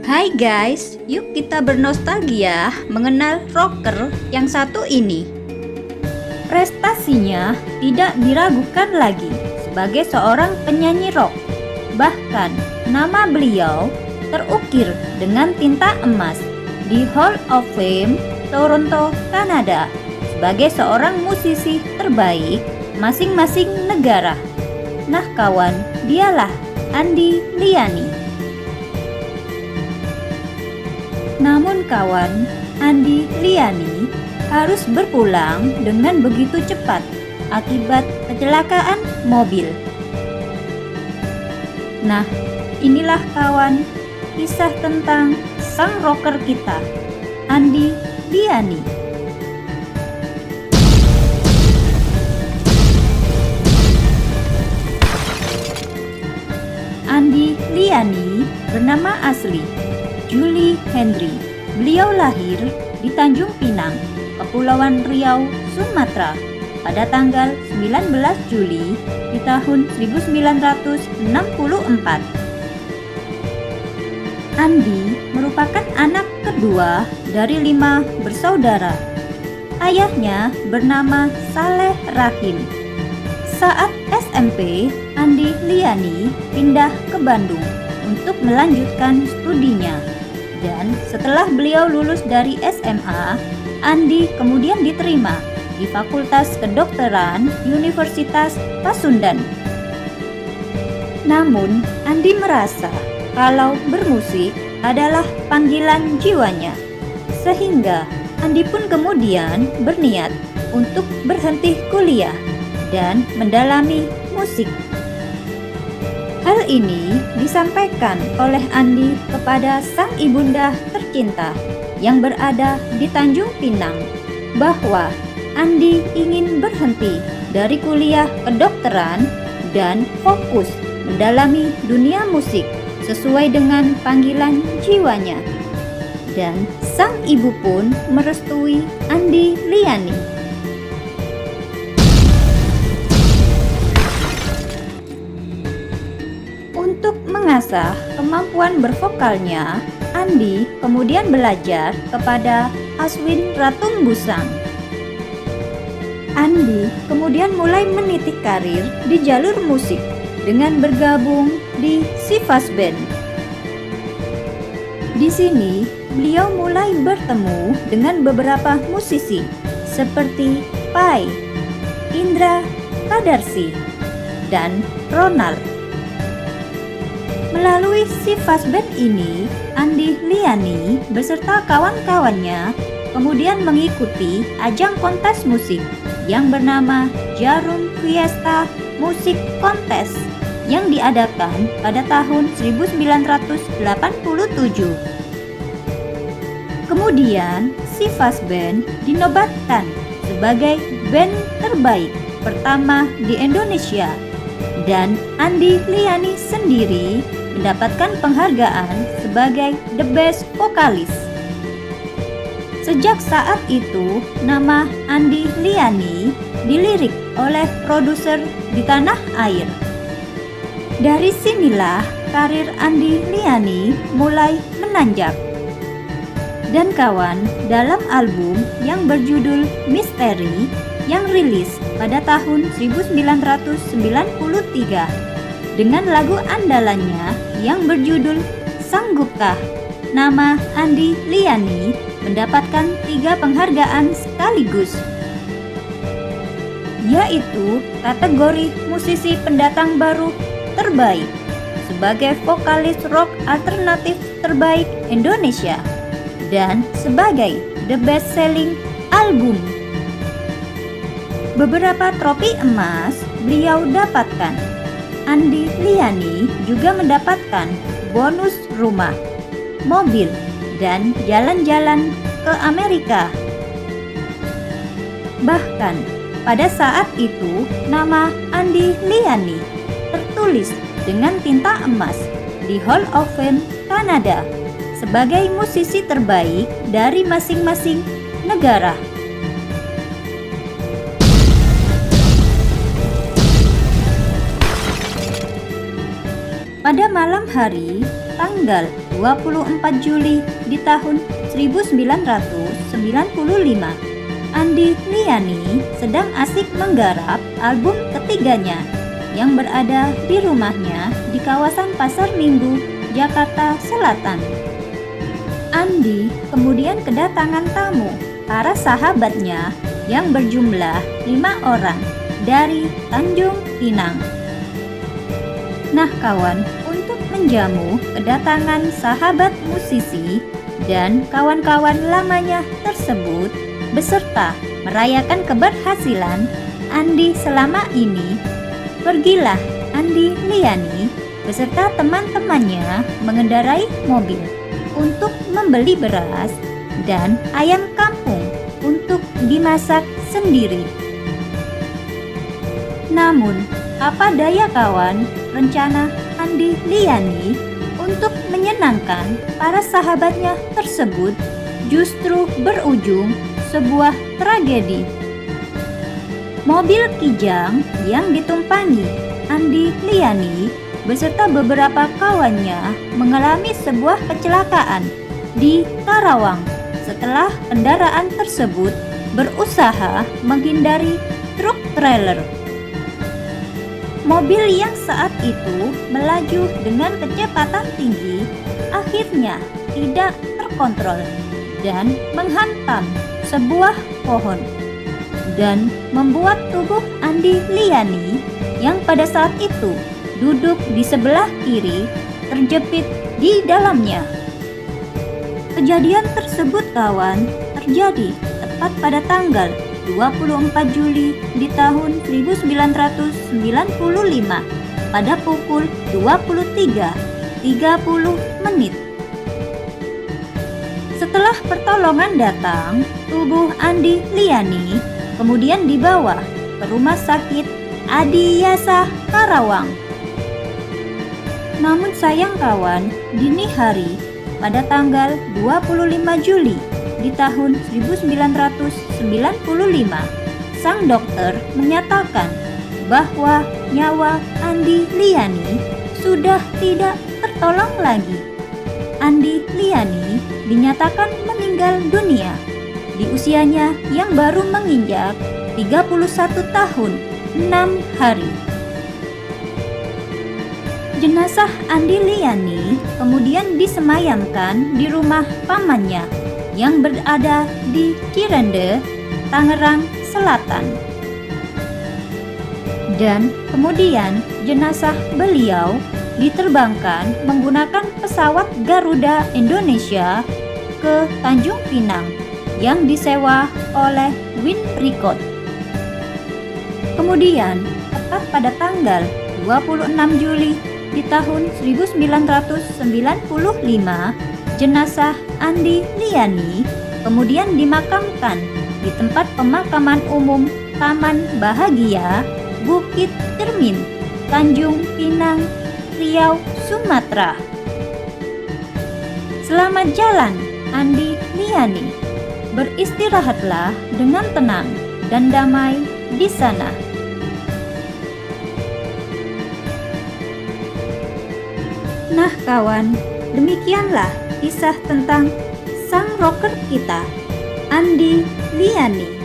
Hai guys, yuk kita bernostalgia mengenal rocker yang satu ini. Prestasinya tidak diragukan lagi sebagai seorang penyanyi rock. Bahkan nama beliau terukir dengan tinta emas di Hall of Fame Toronto, Kanada sebagai seorang musisi terbaik masing-masing negara. Nah kawan, dialah Andy Liany. Namun kawan, Andy Liany harus berpulang dengan begitu cepat akibat kecelakaan mobil. Nah, inilah kawan kisah tentang sang rocker kita, Andy Liany. Andy Liany bernama asli Julie Henry. Beliau lahir di Tanjung Pinang, Kepulauan Riau, Sumatera pada tanggal 19 Juli di tahun 1964. Andy merupakan anak kedua dari 5 bersaudara. Ayahnya bernama Saleh Rahim. Saat SMP, Andy Liany pindah ke Bandung untuk melanjutkan studinya. Dan setelah beliau lulus dari SMA, Andy kemudian diterima di Fakultas Kedokteran Universitas Pasundan. Namun, Andy merasa kalau bermusik adalah panggilan jiwanya. Sehingga Andy pun kemudian berniat untuk berhenti kuliah dan mendalami musik. Hal ini disampaikan oleh Andy kepada sang ibunda tercinta yang berada di Tanjung Pinang bahwa Andy ingin berhenti dari kuliah kedokteran dan fokus mendalami dunia musik sesuai dengan panggilan jiwanya. Dan sang ibu pun merestui Andy Liany. Untuk mengasah kemampuan bervokalnya, Andy kemudian belajar kepada Aswin Ratumbusang. Andy kemudian mulai meniti karir di jalur musik dengan bergabung di Sivas Band. Di sini, beliau mulai bertemu dengan beberapa musisi seperti Pai, Indra Kadarsi, dan Ronald. Melalui Sivas Band ini, Andy Liany beserta kawan-kawannya kemudian mengikuti ajang kontes musik yang bernama Jarum Fiesta Music Contest yang diadakan pada tahun 1987. Kemudian, Sivas Band dinobatkan sebagai band terbaik pertama di Indonesia dan Andy Liany sendiri mendapatkan penghargaan sebagai The Best Vokalis. Sejak saat itu, nama Andy Liany dilirik oleh produser di tanah air. Dari sinilah karir Andy Liany mulai menanjak. Dan kawan, dalam album yang berjudul Misteri yang rilis pada tahun 1993 dengan lagu andalannya yang berjudul Sanggupkah, nama Andy Liany mendapatkan 3 penghargaan sekaligus, yaitu kategori musisi pendatang baru terbaik sebagai vokalis rock alternatif terbaik Indonesia dan sebagai The Best Selling Album. Beberapa trofi emas beliau dapatkan. Andy Liany juga mendapatkan bonus rumah, mobil, dan jalan-jalan ke Amerika. Bahkan pada saat itu nama Andy Liany tertulis dengan tinta emas di Hall of Fame Kanada sebagai musisi terbaik dari masing-masing negara. Pada malam hari tanggal 24 Juli di tahun 1995, Andy Liany sedang asik menggarap album ketiganya yang berada di rumahnya di kawasan Pasar Minggu, Jakarta Selatan. Andy kemudian kedatangan tamu, para sahabatnya yang berjumlah 5 orang dari Tanjung Pinang. Nah kawan, untuk menjamu kedatangan sahabat musisi dan kawan-kawan lamanya tersebut beserta merayakan keberhasilan Andy selama ini, pergilah Andy Liany beserta teman-temannya mengendarai mobil untuk membeli beras dan ayam kampung untuk dimasak sendiri. Namun, apa daya kawan, rencana Andy Liany untuk menyenangkan para sahabatnya tersebut justru berujung sebuah tragedi. Mobil Kijang yang ditumpangi Andy Liany beserta beberapa kawannya mengalami sebuah kecelakaan di Karawang setelah kendaraan tersebut berusaha menghindari truk trailer. Mobil yang saat itu melaju dengan kecepatan tinggi akhirnya tidak terkontrol dan menghantam sebuah pohon dan membuat tubuh Andy Liany yang pada saat itu duduk di sebelah kiri terjepit di dalamnya. Kejadian tersebut kawan terjadi tepat pada tanggal 24 Juli di tahun 1995 pada pukul 23.30 menit. Setelah pertolongan datang, tubuh Andy Liany kemudian dibawa ke Rumah Sakit Adiyasa Karawang. Namun sayang kawan, dini hari pada tanggal 25 Juli di tahun 1995, sang dokter menyatakan bahwa nyawa Andy Liany sudah tidak tertolong lagi. Andy Liany dinyatakan meninggal dunia di usianya yang baru menginjak 31 tahun 6 hari. Jenazah Andy Liany kemudian disemayamkan di rumah pamannya yang berada di Cirende, Tangerang Selatan. Dan kemudian jenazah beliau diterbangkan menggunakan pesawat Garuda Indonesia ke Tanjung Pinang yang disewa oleh Winpricot. Kemudian, tepat pada tanggal 26 Juli di tahun 1995, jenazah Andy Liany kemudian dimakamkan di tempat pemakaman umum Taman Bahagia, Bukit Cermin, Tanjung Pinang, Riau, Sumatera. Selamat jalan Andy Liany, beristirahatlah dengan tenang dan damai di sana. Nah kawan, demikianlah kisah tentang sang rocker kita, Andy Liany.